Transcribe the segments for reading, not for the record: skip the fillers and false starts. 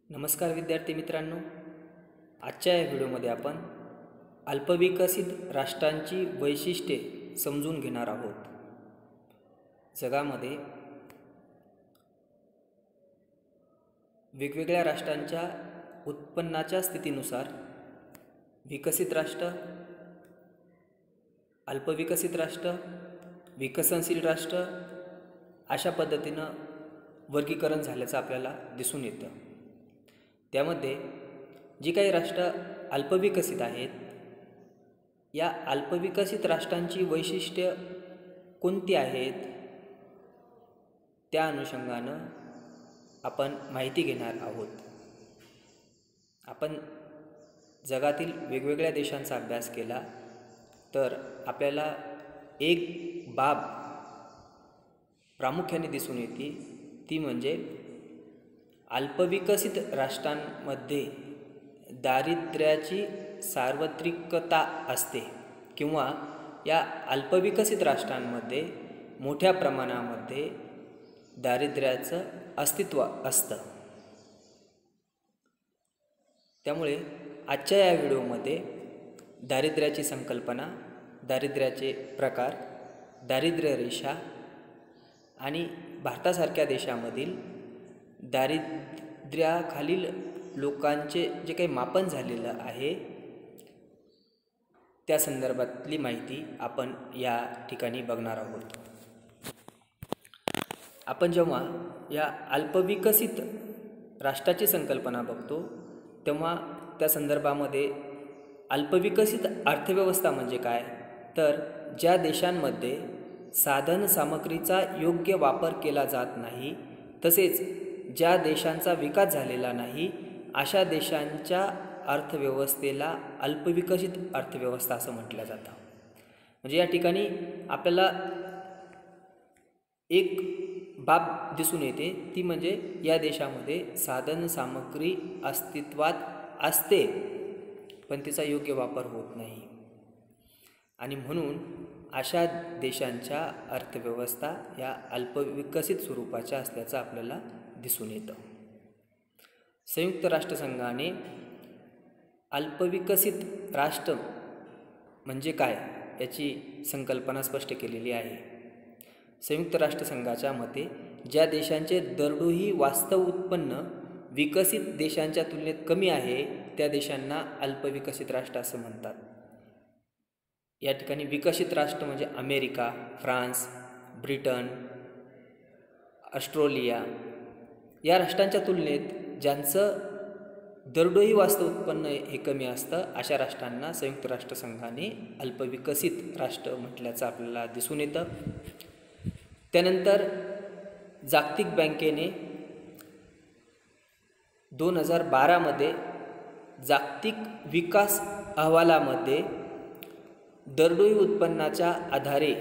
नमस्कार विद्यार्थी मित्रांनो, आजच्या या व्हिडिओमध्ये आपण अल्पविकसित राष्ट्रांची वैशिष्ट्ये समजून घेणार आहोत. जगामध्ये वेगवेगळ्या राष्ट्रांच्या उत्पन्नाच्या स्थितीनुसार विकसित राष्ट्र, अल्पविकसित राष्ट्र, विकसनशील राष्ट्र अशा पद्धतीनं वर्गीकरण झाल्याचं आपल्याला दिसून येतं. त्यामध्ये जी काही राष्ट्र अल्पविकसित आहेत, या अल्पविकसित राष्ट्रांची वैशिष्ट्ये कोणती आहेत त्या अनुषंगानं आपण माहिती घेणार आहोत. आपण जगातील वेगवेगळ्या देशांचा अभ्यास केला तर आपल्याला एक बाब प्रामुख्याने दिसून येते, ती म्हणजे अल्पविकसित राष्ट्रांमध्ये दारिद्र्याची सार्वत्रिकता असते किंवा या अल्पविकसित राष्ट्रांमध्ये मोठ्या प्रमाणामध्ये दारिद्र्याचं अस्तित्व असतं. त्यामुळे आजच्या या व्हिडिओमध्ये दारिद्र्याची संकल्पना, दारिद्र्याचे प्रकार, दारिद्र्य रेषा आणि भारतासारख्या देशामधील दारिद्र्याखालील लोकांचे जे काही मापन झालेलं आहे त्या संदर्भातली माहिती आपण या ठिकाणी बघणार आहोत. आपण जेव्हा या अल्पविकसित राष्ट्राची संकल्पना बघतो तेव्हा त्या संदर्भामध्ये अल्पविकसित अर्थव्यवस्था म्हणजे काय, तर ज्या देशांमध्ये साधन सामग्रीचा योग्य वापर केला जात नाही, तसेच ज्या देशांचा विकास झालेला नाही अशा देशांच्या अर्थव्यवस्थेला अल्पविकसित अर्थव्यवस्था असं म्हटलं जातं. म्हणजे या ठिकाणी आपल्याला एक बाब दिसून येते, ती म्हणजे या देशामध्ये साधन सामग्री अस्तित्वात असते पण तिचा योग्य वापर होत नाही आणि म्हणून अशा देशांच्या अर्थव्यवस्था या अल्पविकसित स्वरूपाच्या असल्याचं आपल्याला दिसून येतं. संयुक्त राष्ट्रसंघाने अल्पविकसित राष्ट्र म्हणजे काय याची संकल्पना स्पष्ट केलेली आहे. संयुक्त राष्ट्रसंघाच्या मते ज्या देशांचे दरडोई वास्तव उत्पन्न विकसित देशांच्या तुलनेत कमी आहे त्या देशांना अल्पविकसित राष्ट्र असं म्हणतात. या ठिकाणी विकसित राष्ट्र म्हणजे अमेरिका, फ्रान्स, ब्रिटन, ऑस्ट्रेलिया या राष्ट्रांच्या तुलनेत ज्यांचं दरडोई वास्तव उत्पन्न हे कमी असतं अशा राष्ट्रांना संयुक्त राष्ट्रसंघाने अल्पविकसित राष्ट्र म्हटल्याचं आपल्याला दिसून येतं. त्यानंतर जागतिक बँकेने 2012 जागतिक विकास अहवालामध्ये दरडोई उत्पन्नाच्या आधारे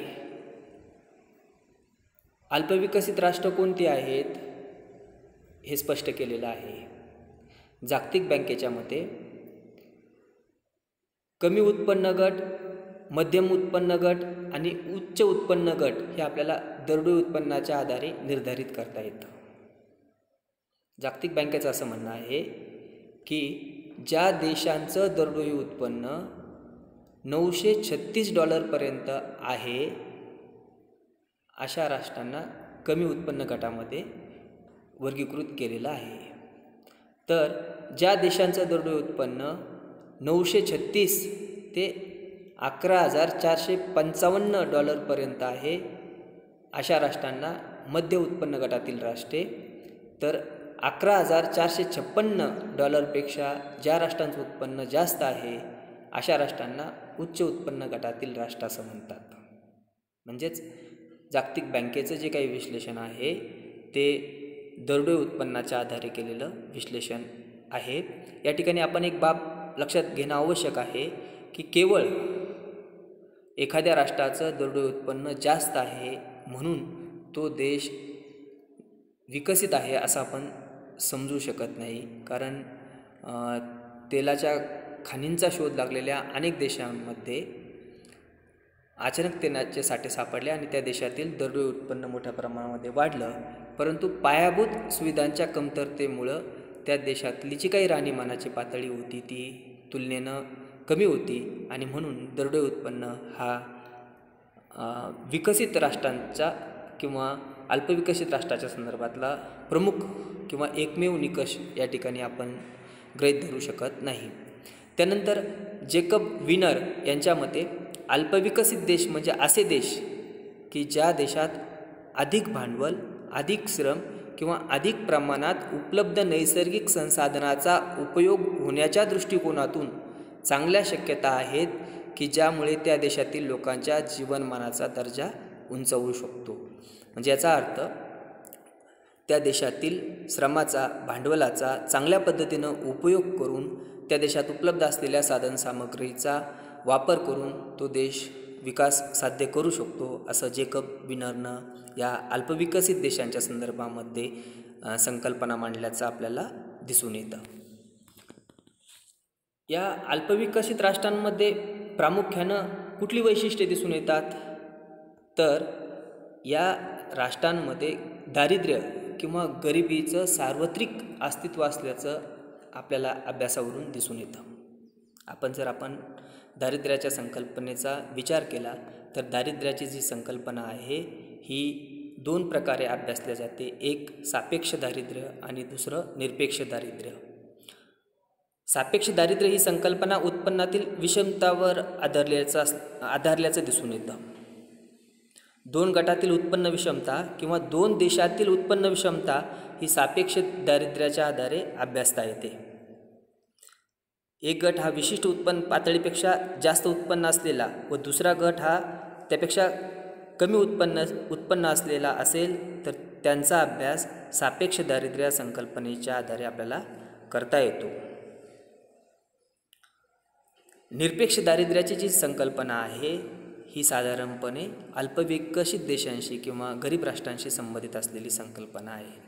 अल्पविकसित राष्ट्र कोणती आहेत हे स्पष्ट केलेलं आहे. जागतिक बँकेच्या मते कमी उत्पन्न गट, मध्यम उत्पन्न गट आणि उच्च उत्पन्न गट हे आपल्याला दरडोई उत्पन्नाच्या आधारे निर्धारित करता येतं. जागतिक बँकेचं असं म्हणणं आहे की ज्या देशांचं दरडोई उत्पन्न $936 आहे अशा राष्ट्रांना कमी उत्पन्न गटामध्ये वर्गीकृत केलेलं आहे. तर ज्या देशांचं दरडोई उत्पन्न 936 ते $11,455 आहे अशा राष्ट्रांना मध्य उत्पन्न गटातील राष्ट्रे, तर $11,456 ज्या राष्ट्रांचं उत्पन्न जास्त आहे अशा राष्ट्रांना उच्च उत्पन्न गटातील राष्ट्र असं म्हणतात. म्हणजेच जागतिक बँकेचं जे काही विश्लेषण आहे ते दरडोई उत्पन्नाच्या आधारे केलेलं विश्लेषण आहे. या ठिकाणी आपण एक बाब लक्षात घेणं आवश्यक आहे की केवळ एखाद्या राष्ट्राचं दरडोई उत्पन्न जास्त आहे म्हणून तो देश विकसित आहे असं आपण समजू शकत नाही. कारण तेलाच्या खाणींचा शोध लागलेल्या अनेक देशांमध्ये अचानक तेलाचे साठे सापडले आणि त्या देशातील दरडोई उत्पन्न मोठ्या प्रमाणामध्ये वाढलं, परंतु पायाभूत सुविधांच्या कमतरतेमुळं त्या देशातली जी काही राहणीमानाची पातळी होती ती तुलनेनं कमी होती आणि म्हणून दरडोई उत्पन्न हा विकसित राष्ट्रांच्या किंवा अल्पविकसित राष्ट्राच्या संदर्भातला प्रमुख किंवा एकमेव निकष या ठिकाणी आपण गृहीत धरू शकत नाही. त्यानंतर जेकब विनर यांच्या मते अल्पविकसित देश म्हणजे असे देश की ज्या देशात अधिक भांडवल, अधिक श्रम किंवा अधिक प्रमाणात उपलब्ध नैसर्गिक संसाधनाचा उपयोग होण्याच्या दृष्टिकोनातून चांगल्या शक्यता आहेत की ज्यामुळे त्या देशातील लोकांच्या जीवनमानाचा दर्जा उंचावू शकतो. म्हणजे याचा अर्थ त्या देशातील श्रमाचा, भांडवलाचा चांगल्या पद्धतीनं उपयोग करून त्या देशात उपलब्ध असलेल्या साधनसामग्रीचा वापर करून तो देश विकास साध्य करू शकतो, असं जेकब विनरनं या अल्पविकसित देशांच्या संदर्भामध्ये संकल्पना मांडल्याचं आपल्याला दिसून येतं. या अल्पविकसित राष्ट्रांमध्ये प्रामुख्यानं कुठली वैशिष्ट्ये दिसून येतात, तर या राष्ट्रांमध्ये दारिद्र्य किंवा गरिबीचं सार्वत्रिक अस्तित्व असल्याचं आपल्याला अभ्यासावरून दिसून येतं. आपण दारिद्र्याच्या संकल्पनेचा विचार केला तर दारिद्र्याची जी संकल्पना आहे ही दोन प्रकारे अभ्यासल्या जाते. एक सापेक्ष दारिद्र्य आणि दुसरं निरपेक्ष दारिद्र्य. सापेक्ष दारिद्र्य ही संकल्पना उत्पन्नातील विषमतावर आधारल्याचं दिसून येतं. दोन गटातील उत्पन्न विषमता किंवा दोन देशातील उत्पन्न विषमता ही सापेक्ष दारिद्र्याच्या आधारे अभ्यासता येते. एक गट हा विशिष्ट उत्पन्न पातळीपेक्षा जास्त उत्पन्न असलेला व दुसरा गट हा त्यापेक्षा कमी उत्पन्न असलेला असेल तर त्यांचा अभ्यास सापेक्ष दारिद्र्य संकल्पनेच्या आधारे आपल्याला करता येतो. निरपेक्ष दारिद्र्याची जी संकल्पना आहे ही साधारणपणे अल्पविकसित देशांशी किंवा गरीब राष्ट्रांशी संबंधित असलेली संकल्पना आहे.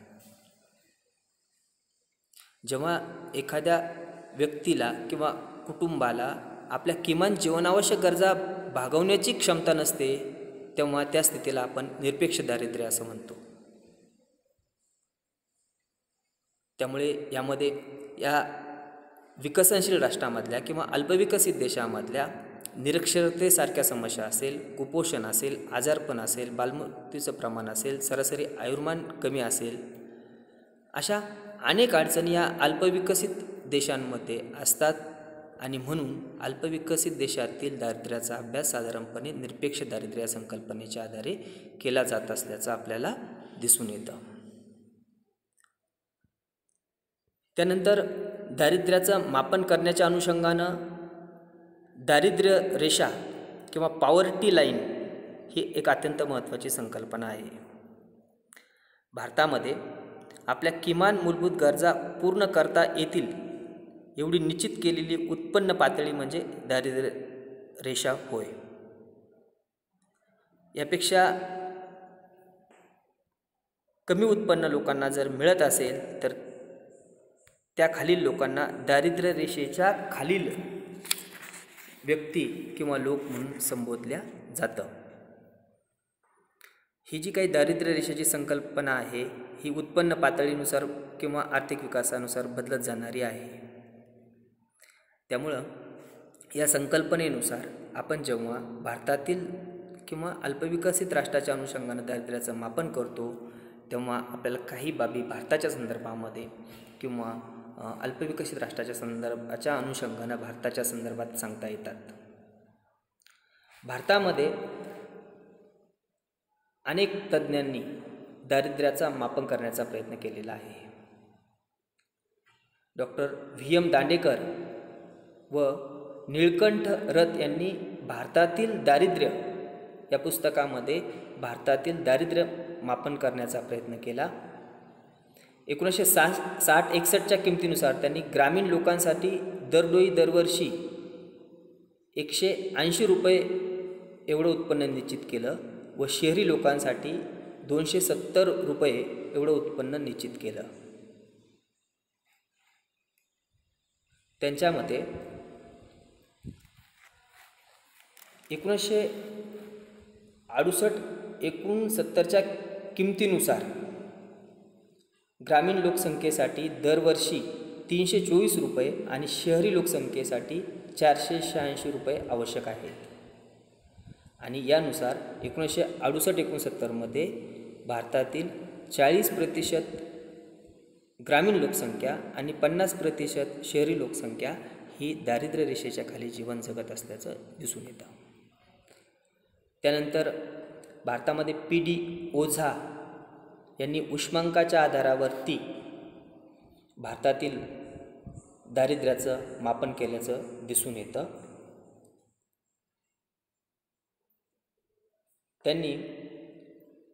जेव्हा एखाद्या व्यक्तीला किंवा कुटुंबाला आपल्या किमान जीवनावश्यक गरजा भागवण्याची क्षमता नसते तेव्हा त्या स्थितीला आपण निरपेक्ष दारिद्र्य असं म्हणतो. त्यामुळे यामध्ये या विकसनशील राष्ट्रामधल्या किंवा अल्पविकसित देशामधल्या निरक्षरतेसारख्या समस्या असेल, कुपोषण असेल, आजारपण असेल, बालमृत्यूचं प्रमाण असेल, सरासरी आयुर्मान कमी असेल, अशा अनेक अडचणी या अल्पविकसित देशांमध्ये असतात आणि म्हणून अल्पविकसित देशातील दारिद्र्याचा अभ्यास साधारणपणे निरपेक्ष दारिद्र्य संकल्पनेच्या आधारे केला जात असल्याचं आपल्याला दिसून येतं. त्यानंतर दारिद्र्याचं मापन करण्याच्या अनुषंगानं दारिद्र्य रेषा किंवा पॉवर्टी लाईन ही एक अत्यंत महत्त्वाची संकल्पना आहे. भारतामध्ये आपल्या किमान मूलभूत गरजा पूर्ण करता येतील एवढी निश्चित केलेली उत्पन्न पातळी म्हणजे दारिद्र्य रेषा होय. यापेक्षा कमी उत्पन्न लोकांना जर मिळत असेल तर त्या खालील लोकांना दारिद्र्य रेषेच्या खालील व्यक्ती किंवा लोक म्हणून संबोधल्या जातं. ही जी काही दारिद्र्य रेषेची संकल्पना आहे ही उत्पन्न पातळीनुसार किंवा आर्थिक विकासानुसार बदलत जाणारी आहे. त्यामुळं या संकल्पनेनुसार आपण जेव्हा भारतातील किंवा अल्पविकसित राष्ट्राच्या अनुषंगानं दारिद्र्याचं मापन करतो तेव्हा आपल्याला काही बाबी भारताच्या संदर्भामध्ये किंवा अल्पविकसित राष्ट्राच्या अनुषंगानं भारताच्या संदर्भात सांगता येतात. भारतामध्ये अनेक तज्ज्ञांनी दारिद्र्याचा मापन करण्याचा प्रयत्न केलेला आहे. Doctor VM. दांडेकर व निळकंठ रथ यांनी भारतातील दारिद्र्य या पुस्तकामध्ये भारतातील दारिद्र्य मापन करण्याचा प्रयत्न केला. 1960-61च्या किमतीनुसार त्यांनी ग्रामीण लोकांसाठी दरवर्षी 180 रुपये एवढं उत्पन्न निश्चित केलं व शहरी लोकांसाठी 270 रुपये एवढं उत्पन्न निश्चित केलं. त्यांच्या मते 1968-69च्या किमतीनुसार ग्रामीण लोकसंख्येसाठी दरवर्षी 324 रुपये आणि शहरी लोकसंख्येसाठी 486 रुपये आवश्यक आहेत. आणि यानुसार 1968-69मध्ये भारतातील 40% ग्रामीण लोकसंख्या आणि 50% शहरी लोकसंख्या ही दारिद्र्य रेषेच्या खाली जीवन जगत असल्याचं दिसून येतं. त्यानंतर भारतामध्ये PD ओझा यांनी उष्मांकाच्या आधारावरती भारतातील दारिद्र्याचं मापन केल्याचं दिसून येतं. त्यांनी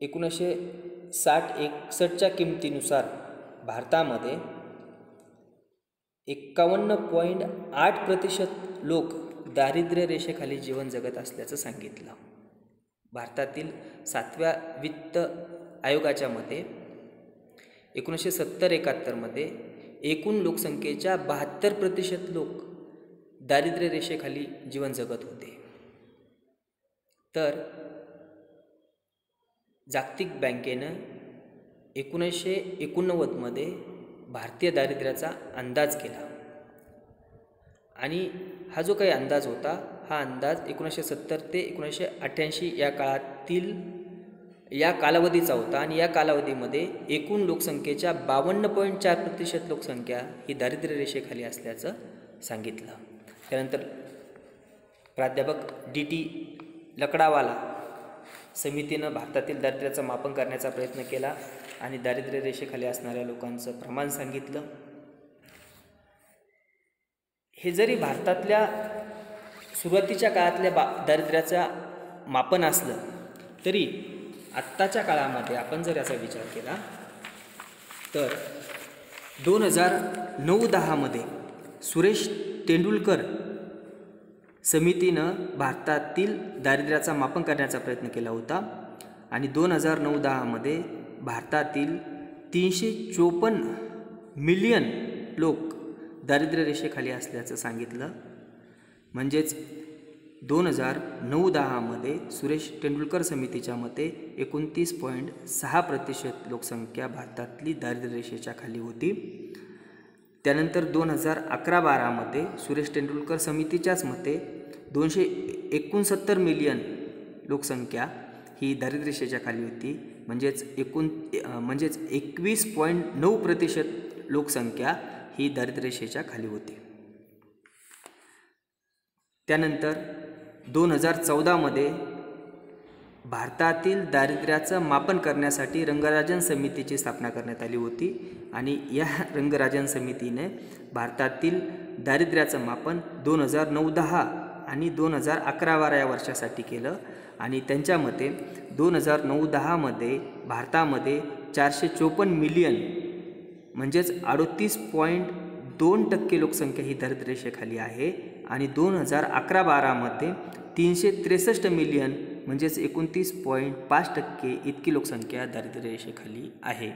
1960-61च्या किमतीनुसार भारतामध्ये 51.8% लोक दारिद्र्य रेषेखाली जीवन जगत असल्याचं सांगितलं. भारतातील 7व्या वित्त आयोगाच्या मते 1970-71मध्ये एकूण लोकसंख्येच्या 72% लोक दारिद्र्य रेषेखाली जीवन जगत होते. तर जागतिक बँकेनं 1989मध्ये भारतीय दारिद्र्याचा अंदाज केला आणि हा जो काही अंदाज होता हा अंदाज 1970 ते 1988 या कालावधीचा होता आणि या कालावधीमध्ये एकूण लोकसंख्येच्या 52.4% लोकसंख्या ही दारिद्र्य रेषेखाली असल्याचं सांगितलं. त्यानंतर प्राध्यापक DT लकडावाला समितीनं भारतातील दारिद्र्याचं मापन करण्याचा प्रयत्न केला आणि दारिद्र्य रेषेखाली असणाऱ्या लोकांचं प्रमाण सांगितलं. हे जरी भारतातल्या सुरुवातीच्या काळातल्या दारिद्र्याचं मापन असलं तरी आत्ताच्या काळामध्ये आपण जर याचा विचार केला तर 2009-10मध्ये सुरेश तेंडुलकर समितीनं भारतातील दारिद्र्याचा मापन करण्याचा प्रयत्न केला होता आणि 2009-10मध्ये भारतातील 354 मिलियन लोक दारिद्र्य रेषेखाली असल्याचं सांगितलं. म्हणजेच 2009-10मध्ये सुरेश तेंडुलकर समितीच्या मते 29.6% लोकसंख्या भारतातली दारिद्र्य रेषेच्या खाली होती. त्यानंतर 2011-12मध्ये सुरेश तेंडुलकर समितीच्याच मते 269 मिलियन लोकसंख्या ही दारिद्र्य रेषेच्या खाली होती. म्हणजेच 21.9% लोकसंख्या ही दारिद्र्य रेषेच्या खाली होती. त्यानंतर 2014मध्ये भारतातील दारिद्र्याचं मापन करण्यासाठी रंगराजन समितीची स्थापना करण्यात आली होती आणि या रंगराजन समितीने भारतातील दारिद्र्याचं मापन 2009-10 आणि 2011-12 या वर्षासाठी केलं आणि त्यांच्या मते 2009-10मध्ये भारतामध्ये 454 मिलियन म्हणजेच 38.2% लोकसंख्या ही दारिद्र्य रेषेखाली आहे आणि 2011-12मध्ये 363 मिलियन म्हणजेच 29.5% इतकी लोकसंख्या दारिद्र्य रेषेखाली आहे.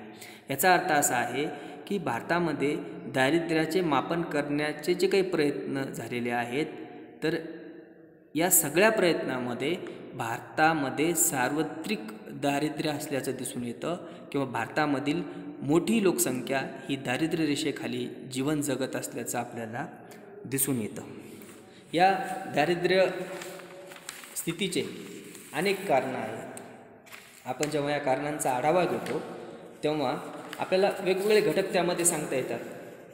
याचा अर्थ असा आहे की भारतामध्ये दारिद्र्याचे मापन करण्याचे जे काही प्रयत्न झालेले आहेत तर या सगळ्या प्रयत्नामध्ये भारतामध्ये सार्वत्रिक दारिद्र्य असल्याचं दिसून येतं किंवा भारतामधील मोठी लोकसंख्या ही दारिद्र्य रेषेखाली जीवन जगत असल्याचं आपल्याला दिसून येतं. या दारिद्र्य स्थितीचे अनेक कारणं आहेत. आपण जेव्हा या कारणांचा आढावा घेतो तेव्हा आपल्याला वेगवेगळे घटक त्यामध्ये सांगता येतात.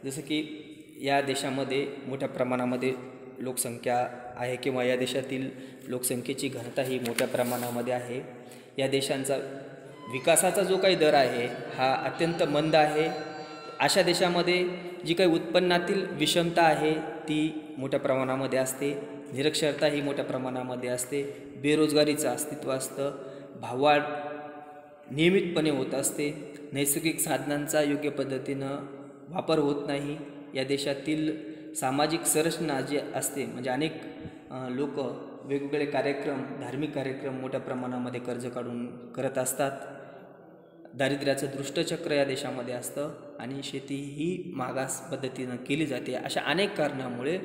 जसं की या देशामध्ये मोठ्या प्रमाणामध्ये लोकसंख्या आहे किंवा या देशातील लोकसंख्येची घनता ही मोठ्या प्रमाणामध्ये आहे. या देशांचा विकासाचा जो काही दर आहे हा अत्यंत मंद आहे. अशा देशामध्ये जी काही उत्पन्नातील विषमता आहे ती मोठ्या प्रमाणामध्ये असते. निरक्षरता ही मोठ्या प्रमाणामध्ये असते. बेरोजगारीचं अस्तित्व असतं. भाववाढ नियमितपणे होत असते. नैसर्गिक साधनांचा योग्य पद्धतीनं वापर होत नाही. या देशातील सामाजिक संरचना जी असते म्हणजे अनेक लोक वेगवेगळे कार्यक्रम धार्मिक कार्यक्रम मोठ्या प्रमाणामध्ये कर्ज काढून करत असतात. दारिद्र्याचं दृष्टचक्र या देशामध्ये असतं आणि शेती ही मागास पद्धतीनं केली जाते. अशा अनेक कारणामुळे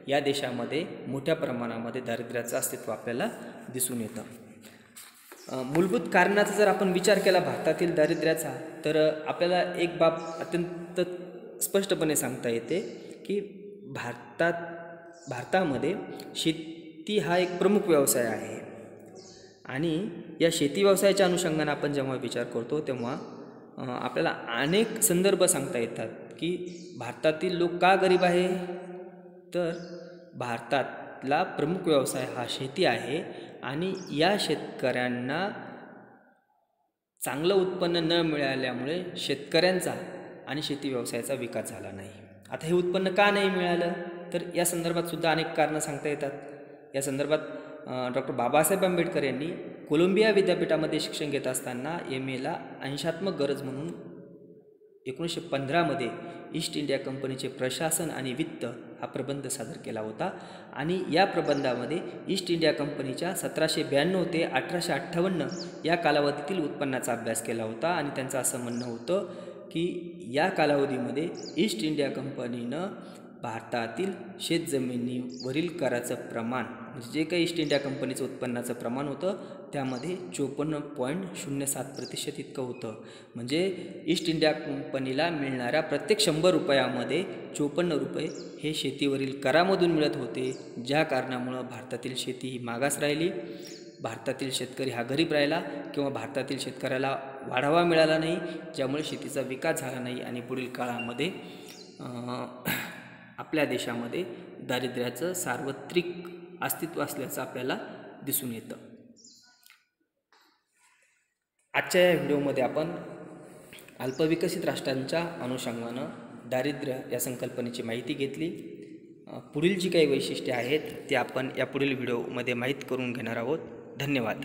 या देशामध्ये मोठ्या प्रमाणामध्ये दारिद्र्याचं अस्तित्व आपल्याला दिसून येतं. मूलभूत कारणाचा जर आपण विचार केला भारतातील दारिद्र्याचा, तर आपल्याला एक बाब अत्यंत स्पष्टपणे सांगता येते की भारतामध्ये शेती हा एक प्रमुख व्यवसाय आहे आणि या शेती व्यवसायाच्या अनुषंगाने आपण जेव्हा विचार करतो तेव्हा आपल्याला अनेक संदर्भ सांगता येतात की भारतातील लोक का गरीब आहे, तर भारतातला प्रमुख व्यवसाय हा शेती आहे आणि या शेतकऱ्यांना चांगलं उत्पन्न न मिळाल्यामुळे शेतकऱ्यांचा आणि शेती व्यवसायाचा विकास झाला नाही. आता हे उत्पन्न का नाही मिळालं, तर या संदर्भात सुद्धा अनेक कारणं सांगता येतात. या संदर्भात डॉक्टर बाबासाहेब आंबेडकर यांनी कोलंबिया विद्यापीठामध्ये शिक्षण घेत असताना MAला अंशात्मक गरज म्हणून 1915 ईस्ट इंडिया कंपनीचे प्रशासन आणि वित्त हा प्रबंध सादर केला होता आणि या प्रबंधामध्ये ईस्ट इंडिया कंपनीच्या 1792 ते 1858 या कालावधीतील उत्पन्नाचा अभ्यास केला होता आणि त्यांचं असं म्हणणं होतं की या कालावधीमध्ये ईस्ट इंडिया कंपनीनं भारतातील शेतजमिनीवरील कराचं प्रमाण, म्हणजे जे काही ईस्ट इंडिया कंपनीचं उत्पन्नाचं प्रमाण होतं त्यामध्ये 54.07% इतकं होतं. म्हणजे ईस्ट इंडिया कंपनीला मिळणाऱ्या प्रत्येक 100 रुपयामध्ये 54 रुपये हे शेतीवरील करामधून मिळत होते, ज्या कारणामुळं भारतातील शेती ही मागास राहिली, भारतातील शेतकरी हा गरीब राहिला किंवा भारतातील शेतकऱ्याला वाढावा मिळाला नाही, ज्यामुळे शेतीचा विकास झाला नाही आणि पुढील काळामध्ये आपल्या देशामध्ये दारिद्र्याचं सार्वत्रिक अस्तित्व असल्याचं आपल्याला दिसून येतं. आजच्या या व्हिडिओमध्ये आपण अल्पविकसित राष्ट्रांच्या अनुषंगानं दारिद्र्य या संकल्पनेची माहिती घेतली. पुढील जी काही वैशिष्ट्ये आहेत ती आपण या पुढील व्हिडिओमध्ये माहीत करून घेणार आहोत. धन्यवाद.